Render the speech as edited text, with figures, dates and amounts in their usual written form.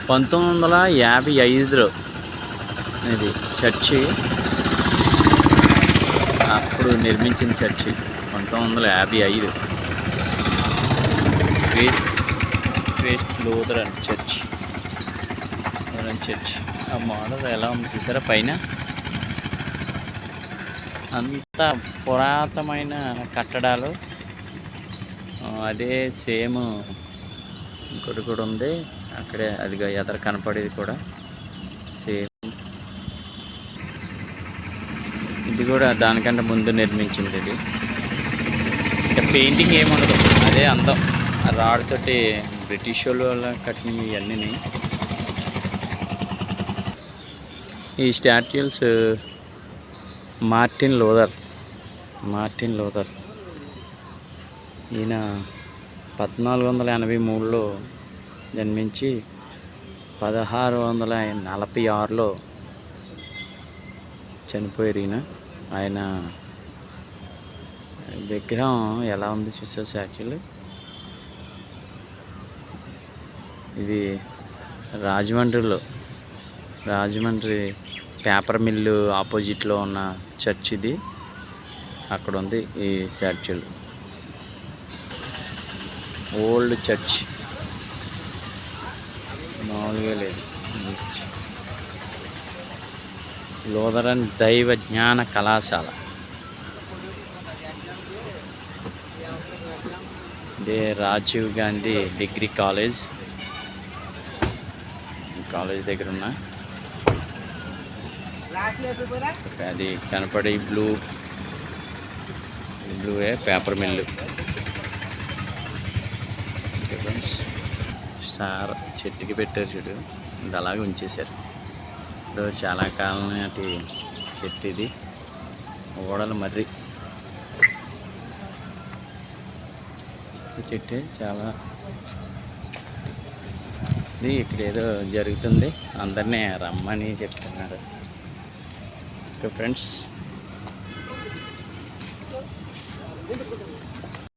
1955లో ఇది చర్చి. అప్పుడు నిర్మించిన చర్చి 1955. Christ Lutheran church. ఆ మోడల్ ఎలా ఉంది చూసారా పైన? అంత పురాతనమైన కట్టడాలు. అదే సేమ్ ఇంకోటి కూడా ఉంది అక్కడే, అదిగా ఎదర కనపడేది కూడా సేమ్. ఇది కూడా దానికంటే ముందు నిర్మించింది ఇది. ఇంకా పెయింటింగ్ ఏముండదు, అదే అందం. ఆ రాడ్ తోటి బ్రిటిష్ వాళ్ళు కట్టినవి ఇవన్నీ. ఈ స్టాట్యూల్స్ మార్టిన్ లూథర్. ఈయన 1483లో జన్మించి 1646లో చనిపోయారు ఈయన. ఆయన విగ్రహం ఎలా ఉంది చూసారు యాక్చువల్లీ? ఇది రాజమండ్రి పేపర్ మిల్లు ఆపోజిట్లో ఉన్న చర్చ్ ఇది. అక్కడ ఉంది ఈ స్టాచ్యూ. ఓల్డ్ చర్చ్ మామూలుగా లేదు. లూథరన్ దైవ జ్ఞాన కళాశాల. ఇదే రాజీవ్ గాంధీ డిగ్రీ కాలేజ్ దగ్గర ఉన్న అది కనపడే బ్లూవే పేపర్ మిల్లు. స్టార్ చెట్టుకి పెట్టారు చూడు, ఇది అలాగే ఉంచేశారు. ఇప్పుడు చాలా కాలం నాటి చెట్టు ఇది. ఓడల మర్రి చెట్టు చాలా. ఇది ఇక్కడ ఏదో జరుగుతుంది, అందరినీ రమ్మని చెప్తున్నారు. Okay friends.